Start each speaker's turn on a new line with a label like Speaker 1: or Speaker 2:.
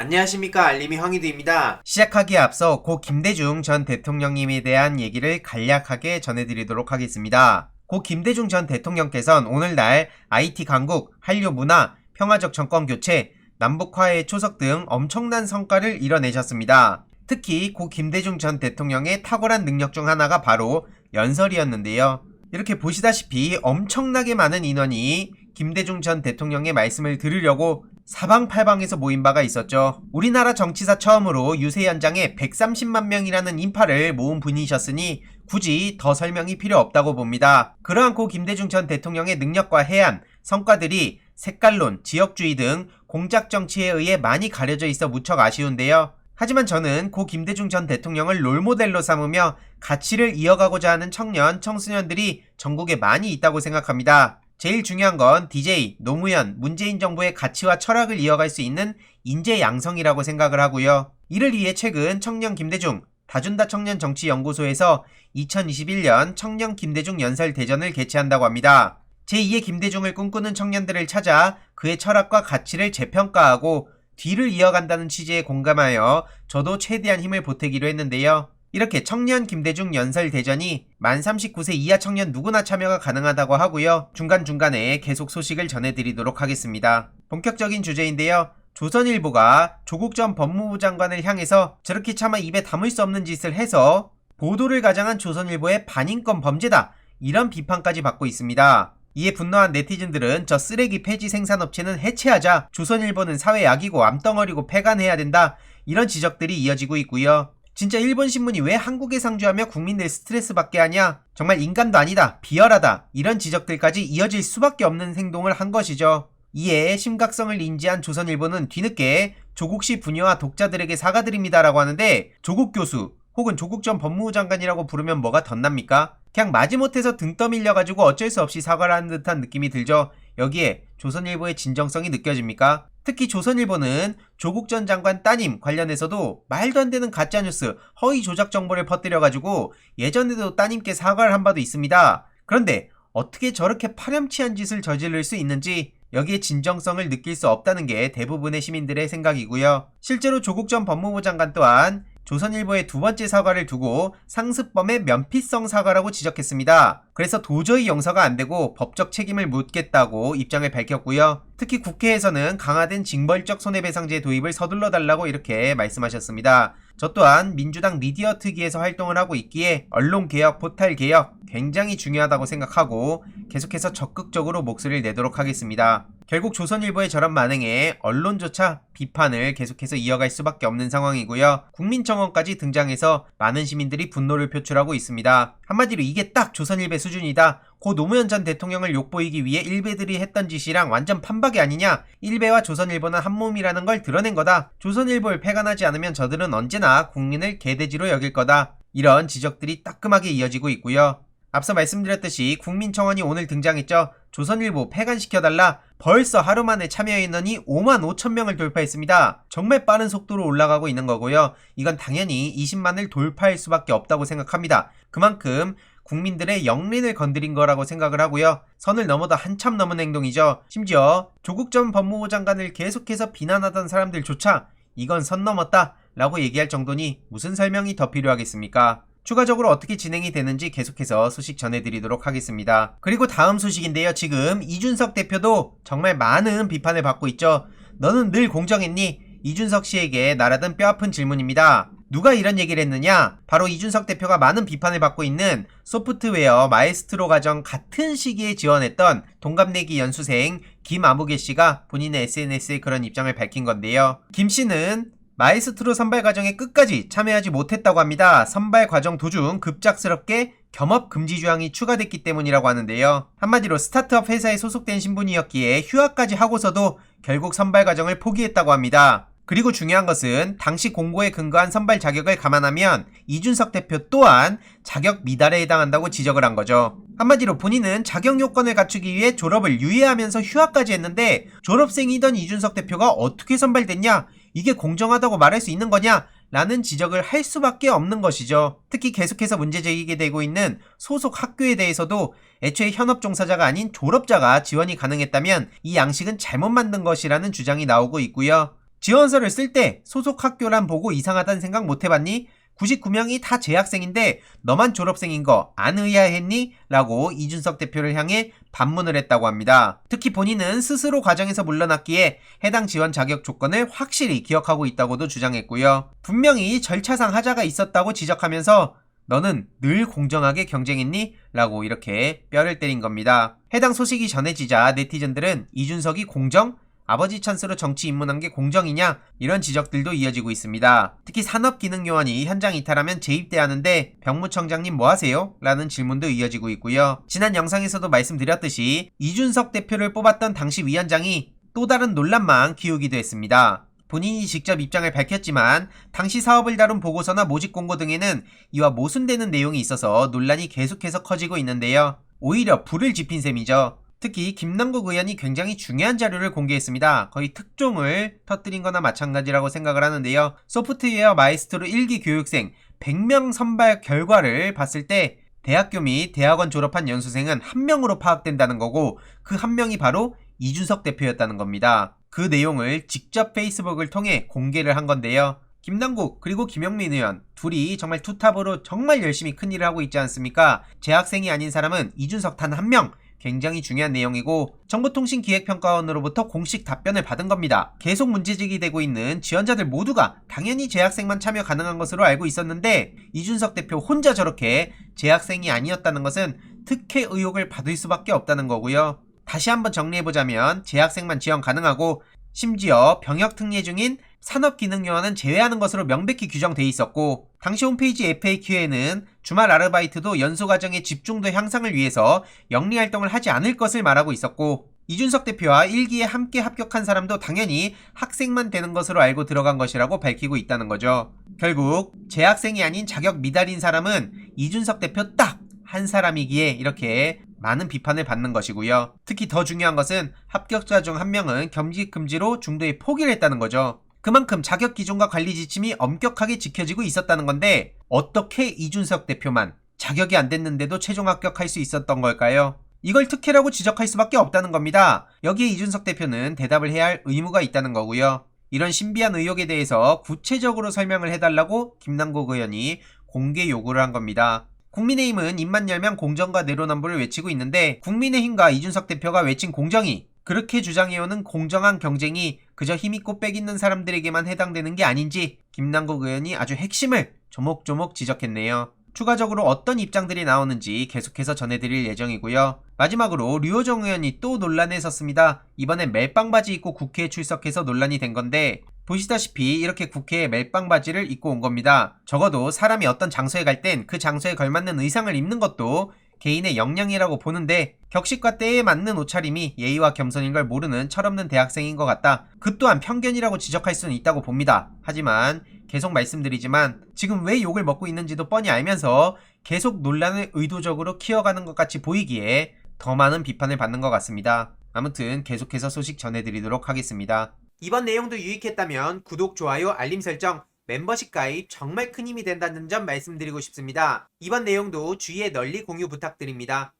Speaker 1: 안녕하십니까, 알림이 황희두입니다.
Speaker 2: 시작하기에 앞서 고 김대중 전 대통령님에 대한 얘기를 간략하게 전해드리도록 하겠습니다. 고 김대중 전 대통령께서는 오늘날 IT 강국, 한류 문화, 평화적 정권 교체, 남북 화해 초석 등 엄청난 성과를 이뤄내셨습니다. 특히 고 김대중 전 대통령의 탁월한 능력 중 하나가 바로 연설이었는데요. 이렇게 보시다시피 엄청나게 많은 인원이 김대중 전 대통령의 말씀을 들으려고 사방팔방에서 모인 바가 있었죠. 우리나라 정치사 처음으로 유세 현장에 130만 명이라는 인파를 모은 분이셨으니 굳이 더 설명이 필요 없다고 봅니다. 그러한 고 김대중 전 대통령의 능력과 해안, 성과들이 색깔론, 지역주의 등 공작 정치에 의해 많이 가려져 있어 무척 아쉬운데요. 하지만 저는 고 김대중 전 대통령을 롤모델로 삼으며 가치를 이어가고자 하는 청년, 청소년들이 전국에 많이 있다고 생각합니다. 제일 중요한 건 DJ, 노무현, 문재인 정부의 가치와 철학을 이어갈 수 있는 인재 양성이라고 생각을 하고요. 이를 위해 최근 청년 김대중, 다준다 청년정치연구소에서 2021년 청년 김대중 연설 대전을 개최한다고 합니다. 제2의 김대중을 꿈꾸는 청년들을 찾아 그의 철학과 가치를 재평가하고 뒤를 이어간다는 취지에 공감하여 저도 최대한 힘을 보태기로 했는데요. 이렇게 청년 김대중 연설 대전이 만 39세 이하 청년 누구나 참여가 가능하다고 하고요. 중간중간에 계속 소식을 전해드리도록 하겠습니다. 본격적인 주제인데요. 조선일보가 조국 전 법무부 장관을 향해서 저렇게 차마 입에 담을 수 없는 짓을 해서 보도를 가장한 조선일보의 반인권 범죄다, 이런 비판까지 받고 있습니다. 이에 분노한 네티즌들은 저 쓰레기 폐지 생산업체는 해체하자, 조선일보는 사회악이고 암덩어리고 폐간해야 된다, 이런 지적들이 이어지고 있고요. 진짜 일본 신문이 왜 한국에 상주하며 국민들 스트레스 받게 하냐? 정말 인간도 아니다, 비열하다, 이런 지적들까지 이어질 수밖에 없는 행동을 한 것이죠. 이에 심각성을 인지한 조선일보는 뒤늦게 조국씨 부녀와 독자들에게 사과드립니다라고 하는데, 조국 교수 혹은 조국 전 법무부 장관이라고 부르면 뭐가 덧납니까? 그냥 마지못해서 등 떠밀려가지고 어쩔 수 없이 사과를 하는 듯한 느낌이 들죠. 여기에 조선일보의 진정성이 느껴집니까? 특히 조선일보는 조국 전 장관 따님 관련해서도 말도 안 되는 가짜뉴스, 허위 조작 정보를 퍼뜨려가지고 예전에도 따님께 사과를 한 바도 있습니다. 그런데 어떻게 저렇게 파렴치한 짓을 저지를 수 있는지 여기에 진정성을 느낄 수 없다는 게 대부분의 시민들의 생각이고요. 실제로 조국 전 법무부 장관 또한 조선일보의 두 번째 사과를 두고 상습범의 면피성 사과라고 지적했습니다. 그래서 도저히 용서가 안 되고 법적 책임을 묻겠다고 입장을 밝혔고요. 특히 국회에서는 강화된 징벌적 손해배상제 도입을 서둘러 달라고 이렇게 말씀하셨습니다. 저 또한 민주당 미디어 특위에서 활동을 하고 있기에 언론개혁, 포탈개혁 굉장히 중요하다고 생각하고 계속해서 적극적으로 목소리를 내도록 하겠습니다. 결국 조선일보의 저런 만행에 언론조차 비판을 계속해서 이어갈 수밖에 없는 상황이고요. 국민청원까지 등장해서 많은 시민들이 분노를 표출하고 있습니다. 한마디로 이게 딱 조선일보 수준이다, 고 노무현 전 대통령을 욕보이기 위해 일베들이 했던 짓이랑 완전 판박이 아니냐, 일베와 조선일보는 한몸이라는 걸 드러낸 거다, 조선일보를 폐간하지 않으면 저들은 언제나 국민을 개돼지로 여길 거다, 이런 지적들이 따끔하게 이어지고 있고요. 앞서 말씀드렸듯이 국민청원이 오늘 등장했죠. 조선일보 폐간시켜달라, 벌써 하루 만에 참여 인원이 5만 5천 명을 돌파했습니다. 정말 빠른 속도로 올라가고 있는 거고요. 이건 당연히 20만을 돌파할 수밖에 없다고 생각합니다. 그만큼 국민들의 영린을 건드린 거라고 생각을 하고요. 선을 넘어도 한참 넘은 행동이죠. 심지어 조국 전 법무부 장관을 계속해서 비난하던 사람들조차 이건 선 넘었다 라고 얘기할 정도니 무슨 설명이 더 필요하겠습니까? 추가적으로 어떻게 진행이 되는지 계속해서 소식 전해드리도록 하겠습니다. 그리고 다음 소식인데요. 지금 이준석 대표도 정말 많은 비판을 받고 있죠. 너는 늘 공정했니? 이준석 씨에게 날아든 뼈아픈 질문입니다. 누가 이런 얘기를 했느냐? 바로 이준석 대표가 많은 비판을 받고 있는 소프트웨어 마에스트로 과정 같은 시기에 지원했던 동갑내기 연수생 김아무개 씨가 본인의 SNS에 그런 입장을 밝힌 건데요. 김 씨는 마에스트로 선발 과정에 끝까지 참여하지 못했다고 합니다. 선발 과정 도중 급작스럽게 겸업 금지 조항이 추가됐기 때문이라고 하는데요. 한마디로 스타트업 회사에 소속된 신분이었기에 휴학까지 하고서도 결국 선발 과정을 포기했다고 합니다. 그리고 중요한 것은 당시 공고에 근거한 선발 자격을 감안하면 이준석 대표 또한 자격 미달에 해당한다고 지적을 한 거죠. 한마디로 본인은 자격 요건을 갖추기 위해 졸업을 유예하면서 휴학까지 했는데 졸업생이던 이준석 대표가 어떻게 선발됐냐? 이게 공정하다고 말할 수 있는 거냐? 라는 지적을 할 수밖에 없는 것이죠. 특히 계속해서 문제 제기가 되고 있는 소속 학교에 대해서도 애초에 현업 종사자가 아닌 졸업자가 지원이 가능했다면 이 양식은 잘못 만든 것이라는 주장이 나오고 있고요. 지원서를 쓸 때 소속 학교란 보고 이상하다는 생각 못 해봤니? 99명이 다 재학생인데 너만 졸업생인 거 안 의아했니? 라고 이준석 대표를 향해 반문을 했다고 합니다. 특히 본인은 스스로 과정에서 물러났기에 해당 지원 자격 조건을 확실히 기억하고 있다고도 주장했고요. 분명히 절차상 하자가 있었다고 지적하면서 너는 늘 공정하게 경쟁했니? 라고 이렇게 뼈를 때린 겁니다. 해당 소식이 전해지자 네티즌들은 이준석이 공정? 아버지 찬스로 정치 입문한 게 공정이냐? 이런 지적들도 이어지고 있습니다. 특히 산업기능요원이 현장 이탈하면 재입대하는데 병무청장님 뭐하세요? 라는 질문도 이어지고 있고요. 지난 영상에서도 말씀드렸듯이 이준석 대표를 뽑았던 당시 위원장이 또 다른 논란만 키우기도 했습니다. 본인이 직접 입장을 밝혔지만 당시 사업을 다룬 보고서나 모집 공고 등에는 이와 모순되는 내용이 있어서 논란이 계속해서 커지고 있는데요. 오히려 불을 지핀 셈이죠. 특히 김남국 의원이 굉장히 중요한 자료를 공개했습니다. 거의 특종을 터뜨린 거나 마찬가지라고 생각을 하는데요. 소프트웨어 마에스트로 1기 교육생 100명 선발 결과를 봤을 때 대학교 및 대학원 졸업한 연수생은 1명으로 파악된다는 거고 그 1명이 바로 이준석 대표였다는 겁니다. 그 내용을 직접 페이스북을 통해 공개를 한 건데요. 김남국 그리고 김영민 의원 둘이 정말 투탑으로 정말 열심히 큰일을 하고 있지 않습니까? 재학생이 아닌 사람은 이준석 단 1명. 굉장히 중요한 내용이고 정보통신기획평가원으로부터 공식 답변을 받은 겁니다. 계속 문제제기 되고 있는 지원자들 모두가 당연히 재학생만 참여 가능한 것으로 알고 있었는데 이준석 대표 혼자 저렇게 재학생이 아니었다는 것은 특혜 의혹을 받을 수밖에 없다는 거고요. 다시 한번 정리해보자면 재학생만 지원 가능하고 심지어 병역 특례 중인 산업기능요원은 제외하는 것으로 명백히 규정돼 있었고 당시 홈페이지 FAQ에는 주말 아르바이트도 연수과정의 집중도 향상을 위해서 영리활동을 하지 않을 것을 말하고 있었고 이준석 대표와 1기에 함께 합격한 사람도 당연히 학생만 되는 것으로 알고 들어간 것이라고 밝히고 있다는 거죠. 결국 재학생이 아닌 자격 미달인 사람은 이준석 대표 딱 한 사람이기에 이렇게 많은 비판을 받는 것이고요. 특히 더 중요한 것은 합격자 중 1명은 겸직 금지로 중도에 포기를 했다는 거죠. 그만큼 자격 기준과 관리 지침이 엄격하게 지켜지고 있었다는 건데 어떻게 이준석 대표만 자격이 안 됐는데도 최종 합격할 수 있었던 걸까요? 이걸 특혜라고 지적할 수밖에 없다는 겁니다. 여기에 이준석 대표는 대답을 해야 할 의무가 있다는 거고요. 이런 신비한 의혹에 대해서 구체적으로 설명을 해달라고 김남국 의원이 공개 요구를 한 겁니다. 국민의힘은 입만 열면 공정과 내로남불을 외치고 있는데 국민의힘과 이준석 대표가 외친 공정이 그렇게 주장해오는 공정한 경쟁이 그저 힘있고 빽있는 사람들에게만 해당되는 게 아닌지 김남국 의원이 아주 핵심을 조목조목 지적했네요. 추가적으로 어떤 입장들이 나오는지 계속해서 전해드릴 예정이고요. 마지막으로 류호정 의원이 또 논란에 섰습니다. 이번엔 멜빵바지 입고 국회에 출석해서 논란이 된 건데 보시다시피 이렇게 국회에 멜빵바지를 입고 온 겁니다. 적어도 사람이 어떤 장소에 갈 땐 그 장소에 걸맞는 의상을 입는 것도 개인의 역량이라고 보는데 격식과 때에 맞는 옷차림이 예의와 겸손인 걸 모르는 철없는 대학생인 것 같다. 그 또한 편견이라고 지적할 수는 있다고 봅니다. 하지만 계속 말씀드리지만 지금 왜 욕을 먹고 있는지도 뻔히 알면서 계속 논란을 의도적으로 키워가는 것 같이 보이기에 더 많은 비판을 받는 것 같습니다. 아무튼 계속해서 소식 전해드리도록 하겠습니다.
Speaker 1: 이번 내용도 유익했다면 구독, 좋아요, 알림 설정, 멤버십 가입 정말 큰 힘이 된다는 점 말씀드리고 싶습니다. 이번 내용도 주위에 널리 공유 부탁드립니다.